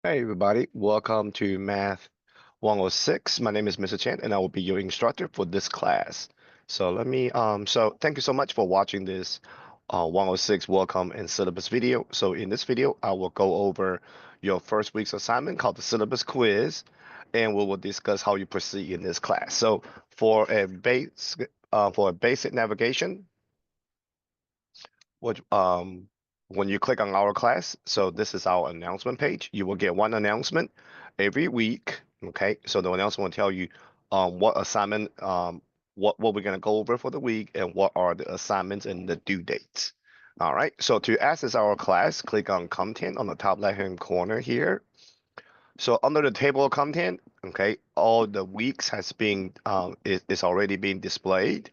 Hey everybody, welcome to Math 106. My name is Mr. Chan and I will be your instructor for this class. So thank you so much for watching this 106 welcome and syllabus video. So in this video, I will go over your first week's assignment called the syllabus quiz, and we will discuss how you proceed in this class. So for a basic navigation, what when you click on our class, so this is our announcement page. You will get one announcement every week. Okay, so the announcement will tell you what assignment what we're gonna go over for the week and what are the assignments and the due dates. All right, so to access our class, click on content on the top left hand corner here. So under the table of content, okay, all the weeks has been is already being displayed.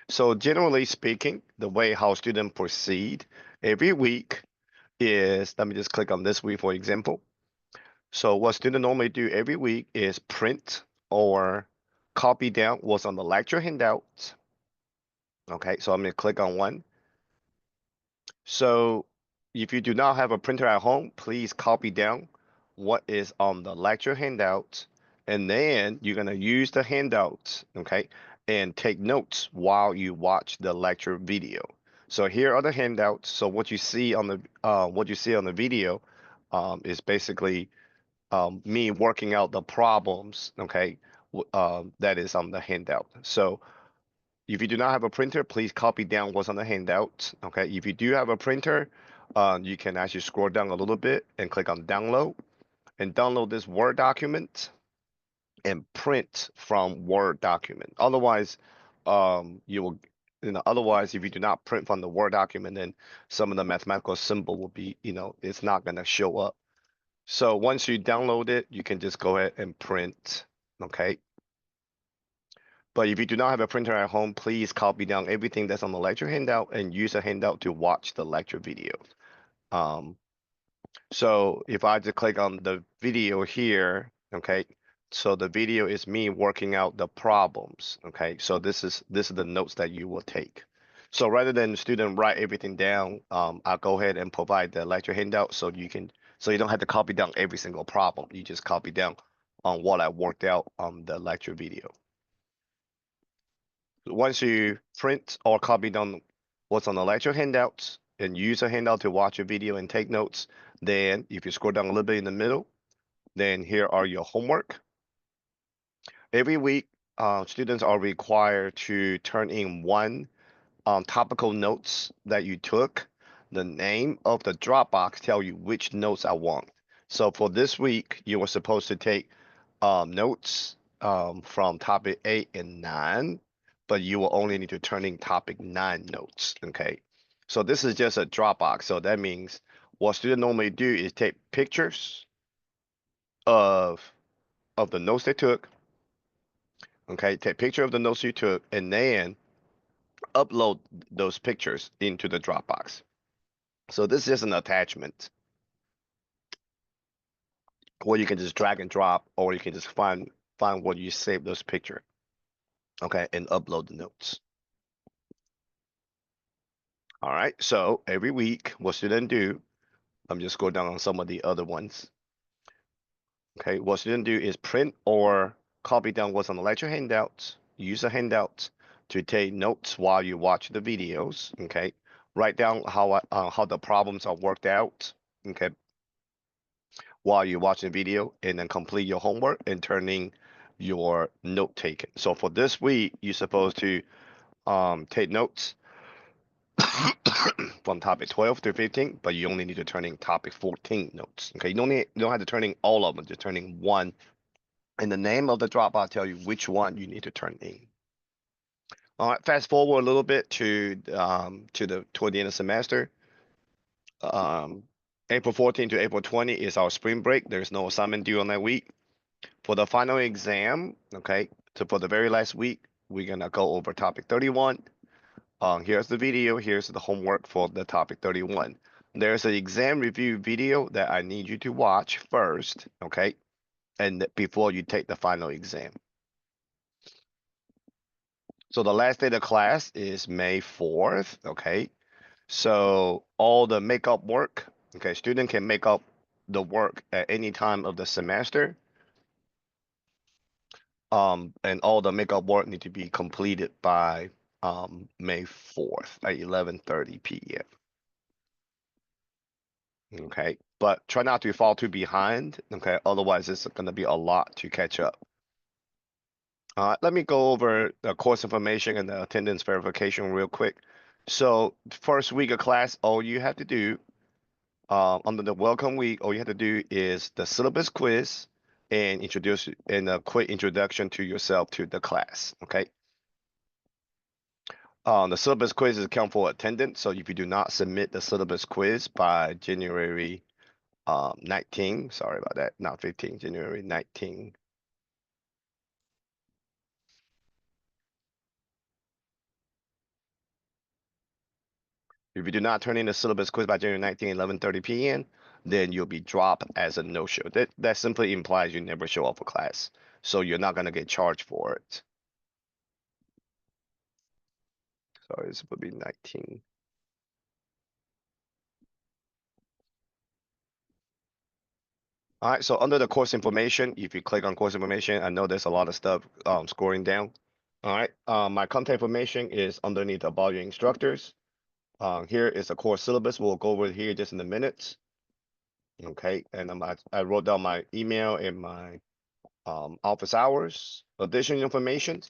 So generally speaking, the way how students proceed every week is, let me just click on this week, for example. So what students normally do every week is print or copy down what's on the lecture handouts. Okay, so I'm going to click on one. So if you do not have a printer at home, please copy down what is on the lecture handout, and then you're going to use the handouts, okay, and take notes while you watch the lecture video. So here are the handouts. So what you see on the video is basically me working out the problems, okay, that is on the handout. So if you do not have a printer, please copy down what's on the handout. Okay, if you do have a printer, you can actually scroll down a little bit and click on download and download this Word document and print from Word document. Otherwise, you will, otherwise, if you do not print from the Word document, then some of the mathematical symbol will be, it's not going to show up. So once you download it, you can just go ahead and print. Okay. But if you do not have a printer at home, please copy down everything that's on the lecture handout and use a handout to watch the lecture video. Um, so if I just click on the video here, okay, so the video is me working out the problems. Okay, so this is the notes that you will take. So rather than the student write everything down, I'll go ahead and provide the lecture handout so you don't have to copy down every single problem. You just copy down on what I worked out on the lecture video. Once you print or copy down what's on the lecture handouts and use a handout to watch a video and take notes, then if you scroll down a little bit in the middle, then here are your homework. Every week, students are required to turn in one topical notes that you took. The name of the Dropbox tell you which notes I want. So for this week, you were supposed to take notes from topic 8 and 9, but you will only need to turn in topic 9 notes, okay? So this is just a Dropbox. So that means what students normally do is take pictures of the notes they took, okay? Take picture of the notes you took, and then upload those pictures into the Dropbox. So this is an attachment where you can just drag and drop, or you can just find where you save those picture, okay, and upload the notes. All right, so every week, what students do, I'm just go down on some of the other ones. Okay, what students do is print or copy down what's on the lecture handouts, use the handouts to take notes while you watch the videos. Okay, write down how the problems are worked out. Okay, while you're watching the video, and then complete your homework and turning your note taken. So for this week, you're supposed to take notes from topic 12 to 15, but you only need to turn in topic 14 notes. Okay, you don't have to turn in all of them, just turn in one. And the name of the Dropbox tell you which one you need to turn in. All right, fast forward a little bit toward the end of the semester. Um, April 14 to April 20 is our spring break. There's no assignment due on that week. For the final exam, okay, so for the very last week, we're gonna go over topic 31. Here's the video, here's the homework for the topic 31. There's an exam review video that I need you to watch first, okay, and before you take the final exam. So the last day of class is May 4th, okay? So all the makeup work, okay, student can make up the work at any time of the semester. And all the makeup work need to be completed by May 4th at 11:30 p.m. Okay, but try not to fall too behind. Okay, otherwise it's going to be a lot to catch up. Let me go over the course information and the attendance verification real quick. So first week of class, all you have to do under the welcome week, all you have to do is the syllabus quiz and introduce and a quick introduction to yourself to the class. Okay. The syllabus quiz is count for attendance. So if you do not submit the syllabus quiz by January 19, sorry about that, not 15, January 19. If you do not turn in the syllabus quiz by January 19, 11:30 p.m., then you'll be dropped as a no-show. That simply implies you never show up for class. So you're not going to get charged for it. So this would be 19. All right, so under the course information, if you click on course information, I know there's a lot of stuff scrolling down. All right, my content information is underneath about your instructors. Here is the course syllabus. We'll go over it here just in a minute. Okay, and I wrote down my email and my office hours. Additional information.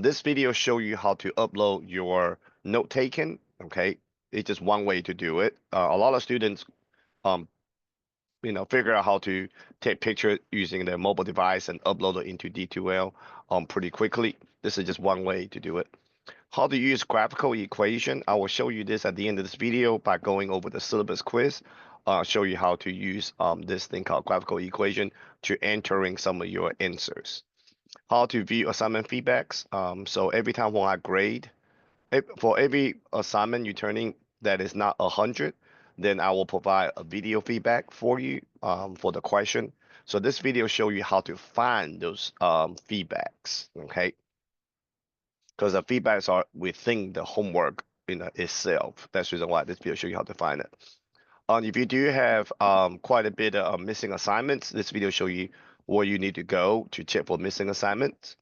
This video show you how to upload your note taken. Okay, it's just one way to do it. A lot of students um, figure out how to take picture using their mobile device and upload it into D2L pretty quickly. This is just one way to do it. How to use graphical equation. I will show you this at the end of this video by going over the syllabus quiz. Show you how to use this thing called graphical equation to entering some of your answers. How to view assignment feedbacks. So every time when I grade, for every assignment you turning that is not 100, then I will provide a video feedback for you for the question. So this video show you how to find those feedbacks, okay? Because the feedbacks are within the homework itself. That's the reason why this video show you how to find it. If you do have quite a bit of missing assignments, this video show you where you need to go to check for missing assignments,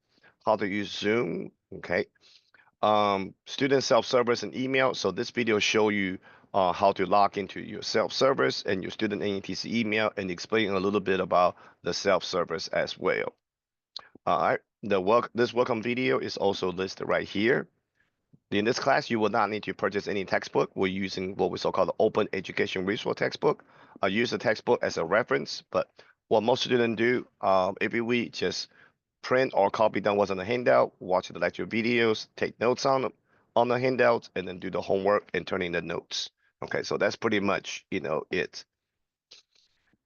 how to use Zoom, okay? Student self-service and email. So this video show you how to log into your self-service and your student ANTC email and explain a little bit about the self-service as well. All right, this welcome video is also listed right here. In this class, you will not need to purchase any textbook. We're using what we so-called the Open Education Resource textbook. I use the textbook as a reference, but what most students do every week, just print or copy down what's on the handout, watch the lecture videos, take notes on the handouts, and then do the homework and turn in the notes. Okay, so that's pretty much it.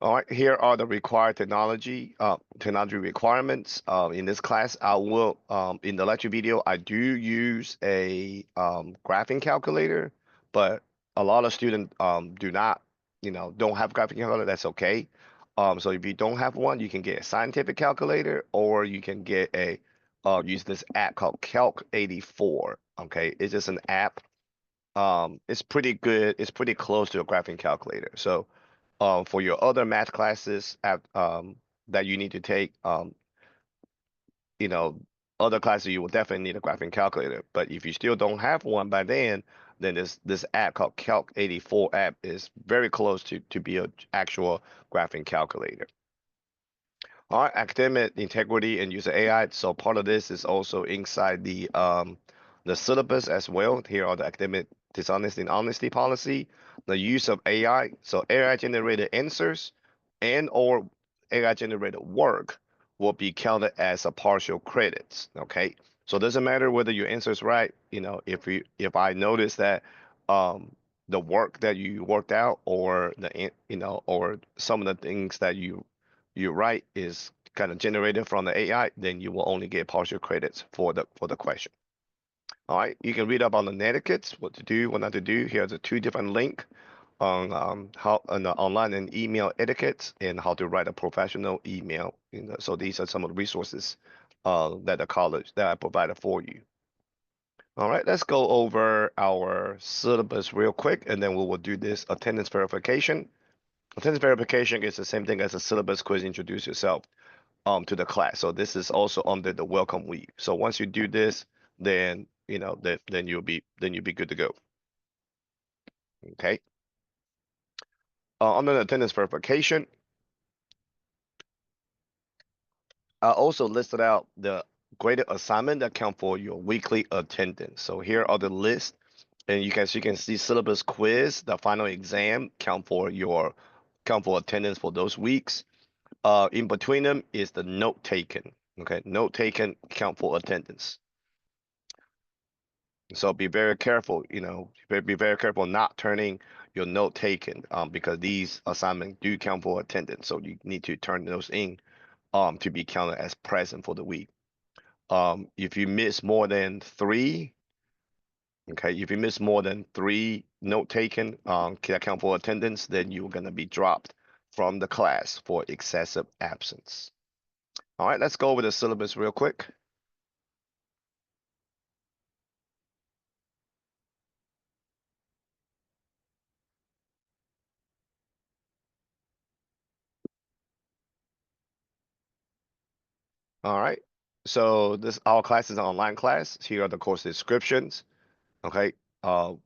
All right, here are the required technology requirements. In this class, I will, in the lecture video, I do use a graphing calculator, but a lot of students do not, don't have graphing calculator. That's okay. So if you don't have one, you can get a scientific calculator, or you can get use this app called Calc 84. Okay, it's just an app. It's pretty good. It's pretty close to a graphing calculator. So for your other math classes that you need to take, you know, other classes you will definitely need a graphing calculator. But if you still don't have one by then this app called Calc 84 app is very close to be an actual graphing calculator. All right, academic integrity and user AI. So part of this is also inside the syllabus as well. Here are the academic dishonesty and honesty policy, the use of AI. So AI generated answers and or AI generated work will be counted as a partial credits. Okay. So it doesn't matter whether your answer is right. If I notice that the work that you worked out or or some of the things that you write is kind of generated from the AI, then you will only get partial credits for the question. All right, you can read up on the etiquettes, what to do, what not to do. Here's the two different link on how on the online and email etiquettes and how to write a professional email. So these are some of the resources that the college that I provided for you. All right, let's go over our syllabus real quick, and then we will do this attendance verification. Attendance verification is the same thing as a syllabus quiz. Introduce yourself to the class. So this is also under the welcome week. So once you do this, then then you'll be good to go. Okay. Under the attendance verification, I also listed out the graded assignment that count for your weekly attendance. So here are the list, and you can see syllabus quiz, the final exam count for attendance for those weeks. In between them is the note taken. Okay, note taken count for attendance. So be very careful, be very careful not turning your note taken because these assignments do count for attendance. So you need to turn those in to be counted as present for the week. If you miss more than three, okay, if you miss more than three note taken can count for attendance, then you're gonna be dropped from the class for excessive absence. All right, let's go over the syllabus real quick. All right. So this our class is an online class. Here are the course descriptions. Okay.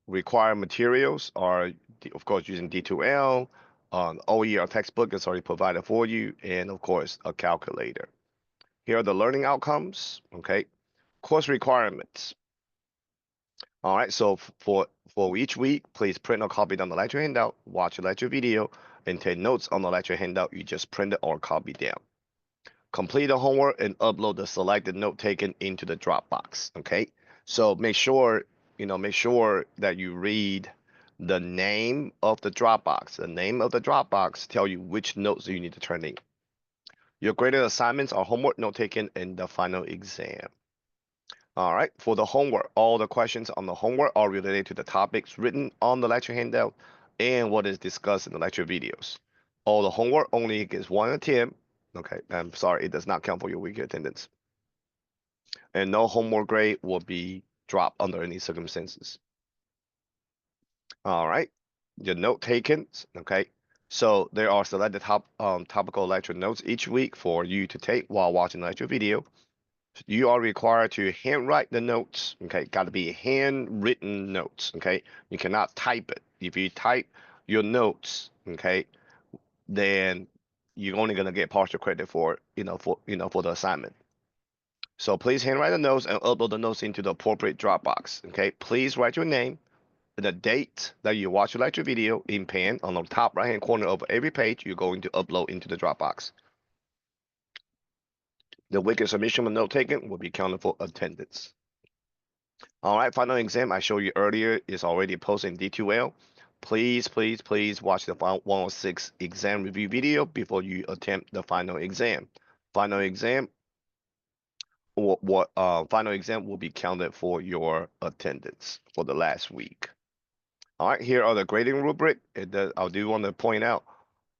Required materials are of course using D2L. OER textbook is already provided for you, and of course a calculator. Here are the learning outcomes. Okay. Course requirements. All right. So for each week, please print or copy down the lecture handout, watch the lecture video, and take notes on the lecture handout you just printed or copied down. Complete the homework and upload the selected note taken into the Dropbox. Okay. So make sure that you read the name of the Dropbox. The name of the Dropbox tell you which notes you need to turn in. Your graded assignments are homework note taken in the final exam. All right. For the homework, all the questions on the homework are related to the topics written on the lecture handout and what is discussed in the lecture videos. All the homework only gets 1 attempt. Okay. I'm sorry, it does not count for your weekly attendance. And no homework grade will be dropped under any circumstances. All right. Your note taken. Okay. So there are selected topical lecture notes each week for you to take while watching the lecture video. You are required to handwrite the notes. Okay, got to be handwritten notes. Okay, you cannot type it. If you type your notes, okay, then you're only gonna get partial credit for for the assignment. So please handwrite the notes and upload the notes into the appropriate Dropbox. Okay, please write your name, the date that you watch your lecture video in pen on the top right hand corner of every page you're going to upload into the Dropbox. The weekly submission of note taken will be counted for attendance. All right, final exam I showed you earlier is already posted in D2L. Please, please, please watch the 106 exam review video before you attempt the final exam. Final exam, final exam will be counted for your attendance for the last week. All right, here are the grading rubric. I do want to point out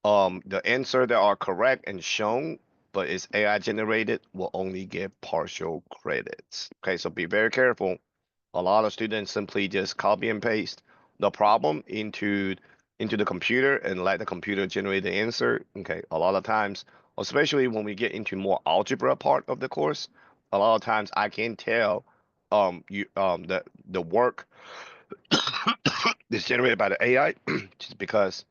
the answer that are correct and shown, but is AI generated will only get partial credits. Okay, so be very careful. A lot of students simply just copy and paste the problem into the computer and let the computer generate the answer. Okay, a lot of times, especially when we get into more algebra part of the course, a lot of times I can tell you the work is generated by the AI just because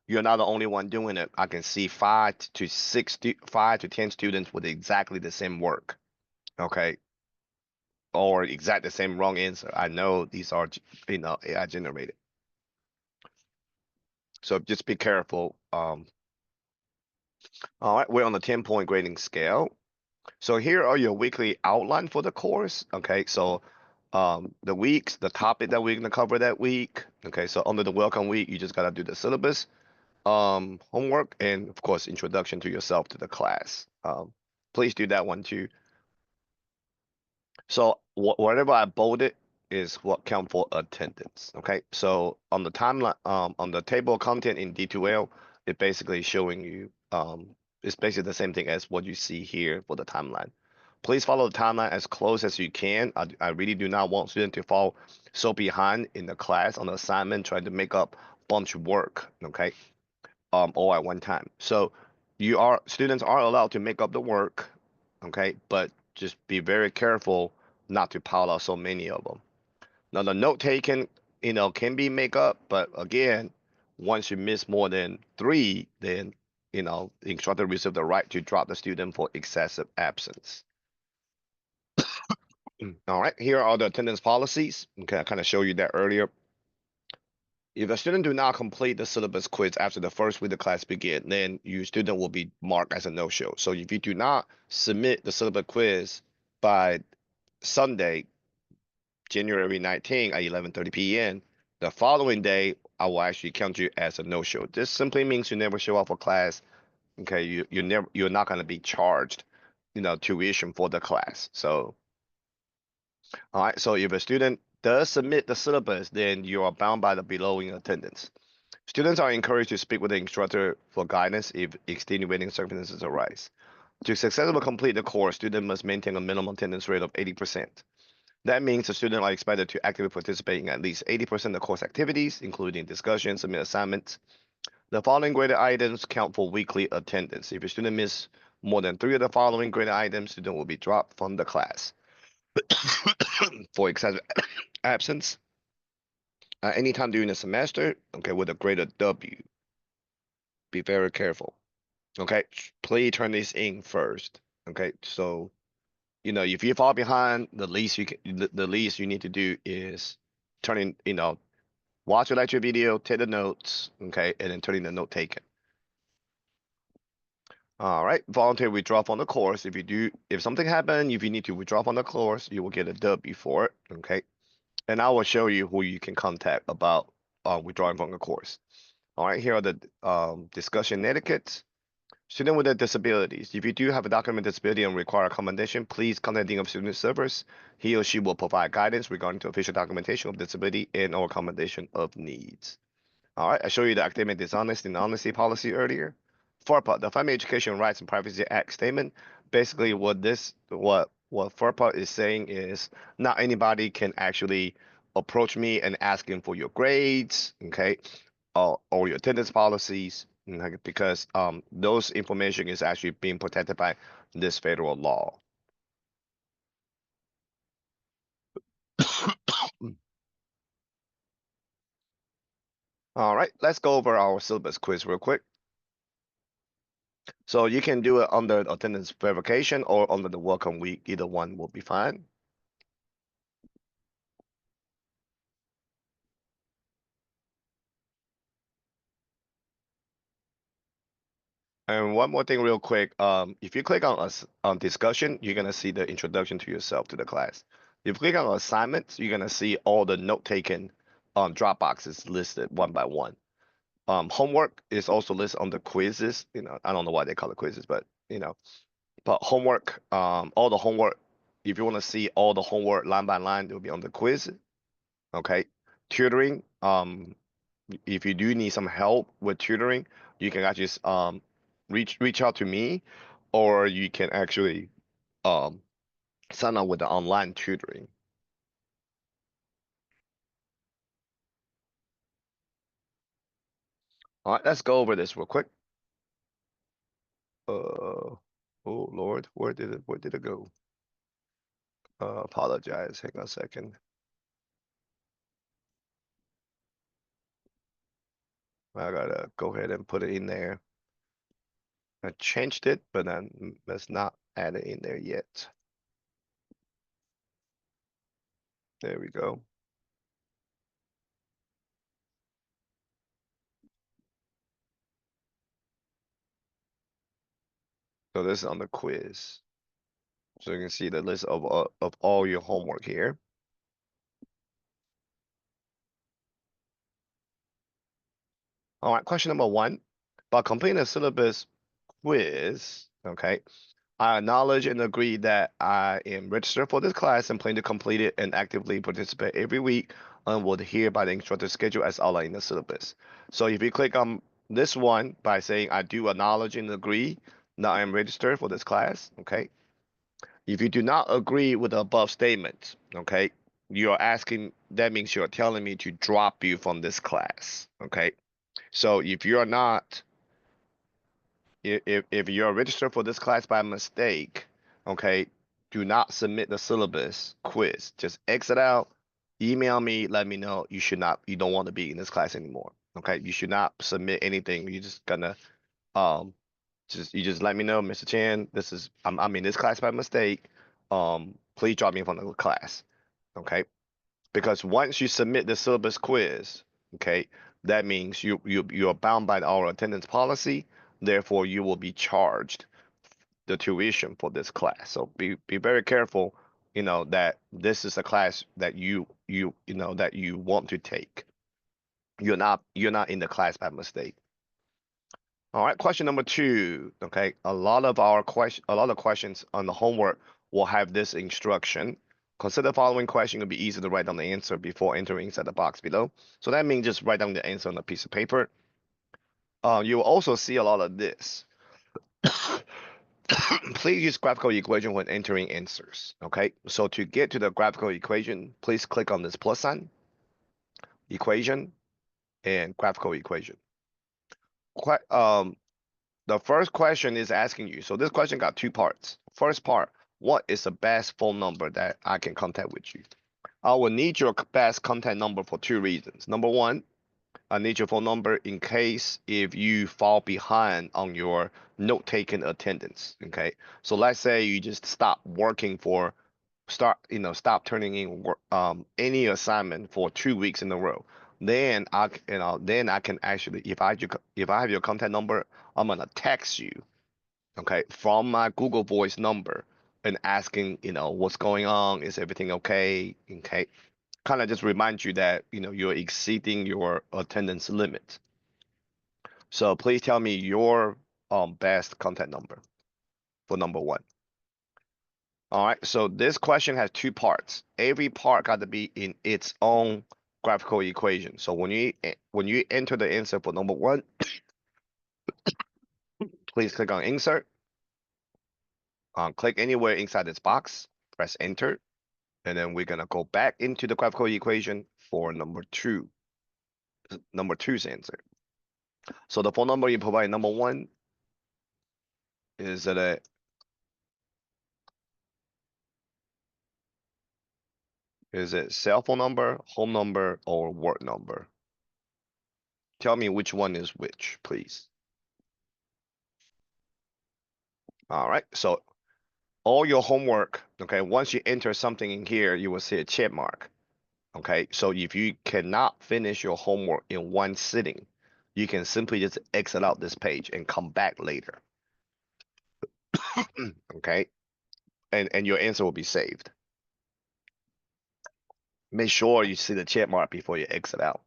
you're not the only one doing it. I can see 5 to 10 students with exactly the same work. Okay, or exact the same wrong answer. I know these are AI generated. So just be careful. All right, we're on the 10-point grading scale. So here are your weekly outline for the course. Okay, so the weeks, the topic that we're gonna cover that week. Okay, so under the welcome week, you just gotta do the syllabus, homework, and of course, introduction to yourself to the class. Please do that one too. So whatever I bolded is what count for attendance. Okay. So on the timeline, on the table of content in D2L, it basically showing you, it's basically the same thing as what you see here for the timeline. Please follow the timeline as close as you can. I really do not want students to fall so behind in the class on the assignment trying to make up bunch of work. Okay. all at one time. So students are allowed to make up the work, okay, but just be very careful not to pile out so many of them. Now the note taken, can be make up, but again, once you miss more than three, then the instructor reserves the right to drop the student for excessive absence. All right, here are the attendance policies. Okay, I kind of showed you that earlier. If a student do not complete the syllabus quiz after the first week of class begin, then your student will be marked as a no-show. So if you do not submit the syllabus quiz by Sunday, January 19 at 11:30 p.m., the following day, I will actually count you as a no-show. This simply means you never show up for class. Okay, you're not going to be charged, tuition for the class. So, all right. So if a student does submit the syllabus, then you are bound by the below in attendance. Students are encouraged to speak with the instructor for guidance if extenuating circumstances arise. To successfully complete the course, student must maintain a minimum attendance rate of 80%. That means the student are expected to actively participate in at least 80% of course activities, including discussions, submit assignments. The following graded items count for weekly attendance. If a student miss more than 3 of the following graded items, student will be dropped from the class. For excessive absence, anytime during the semester, okay, with a grade W, be very careful. Okay, please turn this in first. Okay, so if you fall behind, the least you need to do is turn in, watch your lecture video, take the notes, okay, and then turn in the note taken. All right, volunteer withdraw from the course. If something happened, if you need to withdraw from the course, you will get a W for it. Okay, and I will show you who you can contact about withdrawing from the course. All right, here are the discussion etiquettes. Student with disabilities. If you do have a documented disability and require accommodation, please contact the Dean of Student Service. He or she will provide guidance regarding to official documentation of disability and or accommodation of needs. All right, I showed you the academic dishonesty and honesty policy earlier. FARPA, the Family Education Rights and Privacy Act statement. Basically, what FARPA is saying is not anybody can actually approach me and asking for your grades, okay, or your attendance policies, okay, because those information is actually being protected by this federal law. All right, let's go over our syllabus quiz real quick. So you can do it under attendance verification or under the welcome week. Either one will be fine. And one more thing real quick. If you click on us on discussion, you're gonna see the introduction to yourself to the class. If you click on assignments, you're gonna see all the note taken drop boxes listed one by one. Homework is also listed on the quizzes. I don't know why they call it quizzes, but homework, all the homework, if you want to see all the homework line by line, it'll be on the quiz. Okay. Tutoring, if you do need some help with tutoring, you can actually reach out to me, or you can actually um sign up with the online tutoring. All right, let's go over this real quick. Oh Lord, where did it go? Apologize. Hang on a second. I gotta go ahead and put it in there. I changed it, but then let's not add it in there yet. There we go. So this is on the quiz. So you can see the list of all your homework here. All right, question number one. By completing a syllabus quiz, okay, I acknowledge and agree that I am registered for this class and plan to complete it and actively participate every week and will adhere by the instructor's schedule as outlined in the syllabus. So if you click on this one by saying I do acknowledge and agree that I am registered for this class, okay. If you do not agree with the above statement, okay, you are asking, that means you're telling me to drop you from this class, okay. So if you're not If you're registered for this class by mistake, okay, do not submit the syllabus quiz. Just exit out, email me, let me know you don't want to be in this class anymore. Okay, you should not submit anything. You're just gonna um you just let me know, Mr. Chan, I'm in this class by mistake. Please drop me from the class. Okay, because once you submit the syllabus quiz, okay, that means you are bound by our attendance policy. Therefore, you will be charged the tuition for this class. So be very careful, that this is a class that that you want to take. You're not in the class by mistake. All right, question number two. Okay, a lot of questions on the homework will have this instruction. Consider the following question. It'll be easy to write down the answer before entering inside the box below. So that means just write down the answer on a piece of paper. You will also see a lot of this. Please use graphical equation when entering answers. Okay, so to get to the graphical equation, please click on this plus sign, equation, and graphical equation. The first question is asking you. So this question got two parts. First part, what is the best phone number that I can contact with you? I will need your best contact number for two reasons. Number one, I need your phone number in case if you fall behind on your note-taking attendance. Okay. So let's say you just stop turning in work, any assignment for 2 weeks in a row. Then I can actually, if I have your contact number, I'm gonna text you, okay, from my Google Voice number and asking, what's going on? Is everything okay? Okay. Kind of just remind you that, you're exceeding your attendance limit. So please tell me your best contact number for number one. All right, so this question has two parts. Every part got to be in its own graphical equation. So when you enter the answer for number one, please click on insert. Click anywhere inside this box, press enter, and then we're gonna go back into the graphical equation for number two's answer. So the phone number you provide number one is it cell phone number, home number, or work number? Tell me which one is which, please. All right, so all your homework, okay, once you enter something in here, you will see a check mark. Okay, so if you cannot finish your homework in one sitting, you can simply just exit out this page and come back later. Okay, and your answer will be saved. Make sure you see the check mark before you exit out.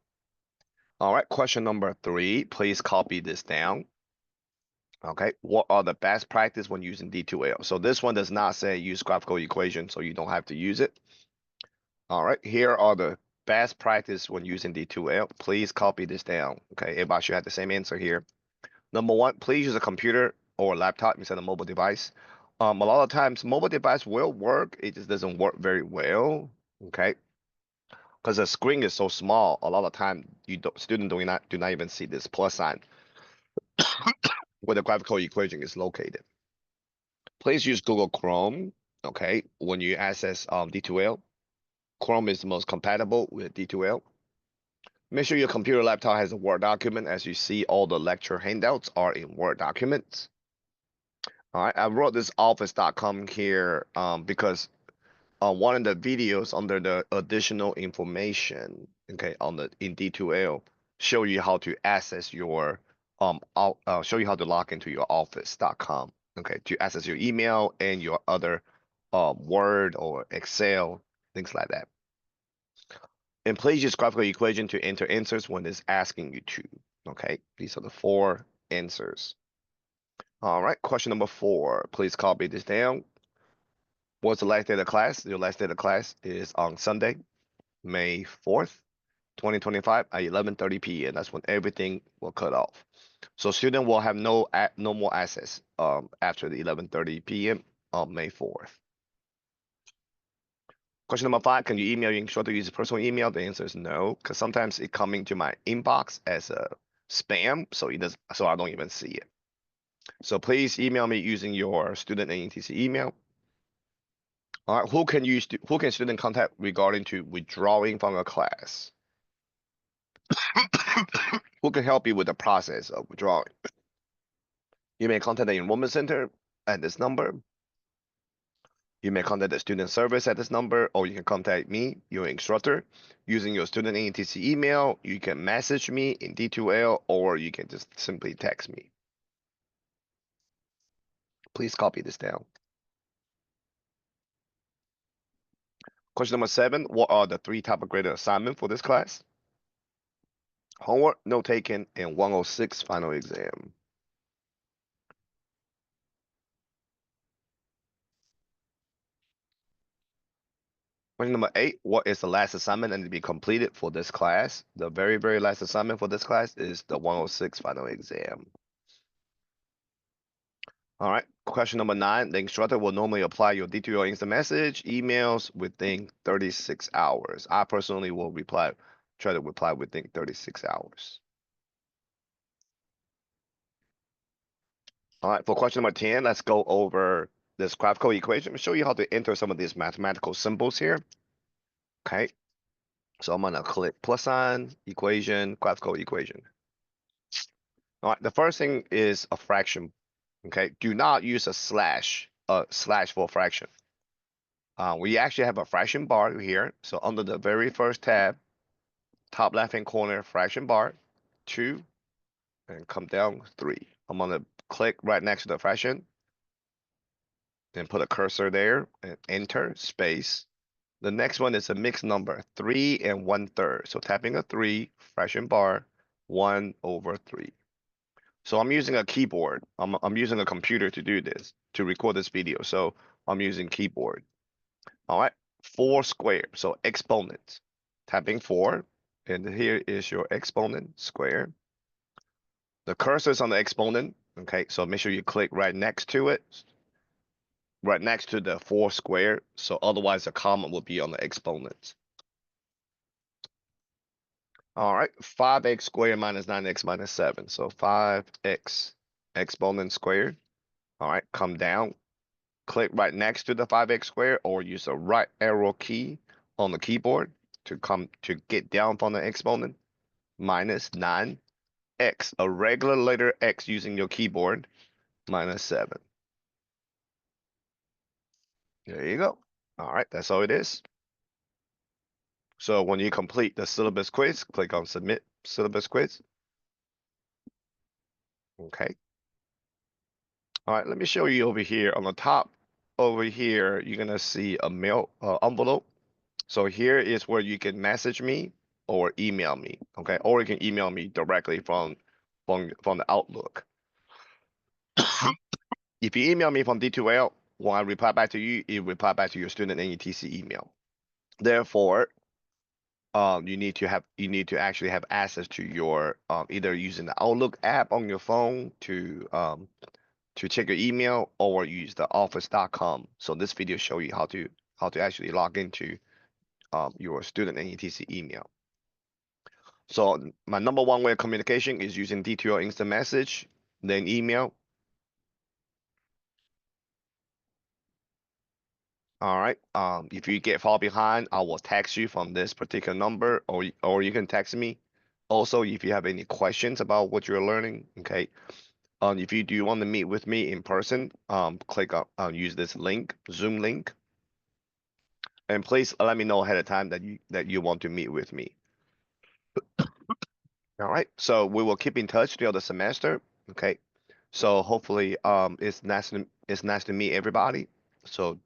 All right, question number three, please copy this down. Okay, what are the best practice when using D2L? So this one does not say use graphical equation, so you don't have to use it. All right, here are the best practice when using D2L. Please copy this down. Okay, everybody should have the same answer here. Number one, please use a computer or a laptop instead of a mobile device. A lot of times mobile device will work, it just doesn't work very well. Okay, because the screen is so small, a lot of time student do not even see this plus sign where the graphical equation is located. Please use Google Chrome. Okay, when you access D2L, Chrome is the most compatible with D2L. Make sure your computer laptop has a Word document. As you see, all the lecture handouts are in Word documents. All right, I wrote this office.com here because one of the videos under the additional information, okay, in D2L, show you how to access your show you how to log into your office.com, okay, to access your email and your other Word or Excel, things like that. And please use graphical equation to enter answers when it's asking you to. Okay, these are the four answers. All right, question number four. Please copy this down. What's the last day of the class? Your last day of the class is on Sunday, May 4th, 2025 at 11:30 p.m. That's when everything will cut off. So student will have no more access after the 11:30 p.m. on May 4th. Question number five, can you email your instructor use a personal email? The answer is no, because sometimes it coming to my inbox as a spam, so I don't even see it. So please email me using your student ANTC email. All right, who can student contact regarding to withdrawing from a class? Who can help you with the process of withdrawing? You may contact the enrollment center at this number. You may contact the student service at this number, or you can contact me, your instructor, using your student ANTC email. You can message me in D2L, or you can just simply text me. Please copy this down. Question number 7, what are the 3 type of graded assignment for this class? Homework, note taken, and 106 final exam. Question number 8, what is the last assignment that need to be completed for this class? The very, very last assignment for this class is the 106 final exam. All right, question number 9, the instructor will normally apply your D2O instant message emails within 36 hours. I personally will try to reply within 36 hours. All right, for question number 10, let's go over this graphical equation. I'll show you how to enter some of these mathematical symbols here. Okay, so I'm gonna click plus sign, equation, graphical equation. All right, the first thing is a fraction. Okay, do not use a slash for fraction. We actually have a fraction bar here. So under the very first tab, top left-hand corner, fraction bar, 2, and come down 3. I'm gonna click right next to the fraction, then put a cursor there and enter space. The next one is a mixed number, 3 and 1/3. So tapping a 3, fraction bar, 1/3. So I'm using a keyboard. I'm using a computer to do this, to record this video. So I'm using keyboard. All right, 4 squared. So exponent. Tapping 4, and here is your exponent square. The cursor is on the exponent. Okay, so make sure you click right next to it, right next to the 4 square. So otherwise the comma will be on the exponent. All right, 5x squared minus 9x minus 7. So 5x exponent squared. All right, come down, click right next to the 5x squared, or use the right arrow key on the keyboard to get down from the exponent. Minus 9x, a regular letter x using your keyboard, minus 7. There you go. All right, that's all it is. So when you complete the syllabus quiz, click on submit syllabus quiz. Okay. All right, let me show you over here on the top. Over here, you're gonna see a mail envelope. So here is where you can message me or email me. Okay, or you can email me directly from the Outlook. If you email me from D2L, when I reply back to you, it reply back to your student AETC email. Therefore, you need to actually have access to your either using the Outlook app on your phone to check your email, or use the office.com. So this video show you how to actually log into your student AETC email. So my number 1 way of communication is using D2L instant message, then email. All right. If you get far behind, I will text you from this particular number, or you can text me. Also, if you have any questions about what you're learning, okay. If you do want to meet with me in person, click on use this link, Zoom link, and please let me know ahead of time that you want to meet with me. All right. So we will keep in touch throughout the semester. Okay. So hopefully, it's nice to meet everybody. So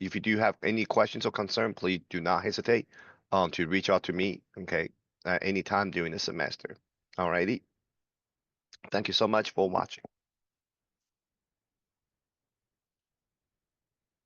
if you do have any questions or concern, please do not hesitate to reach out to me, okay, at any time during the semester. All righty. Thank you so much for watching.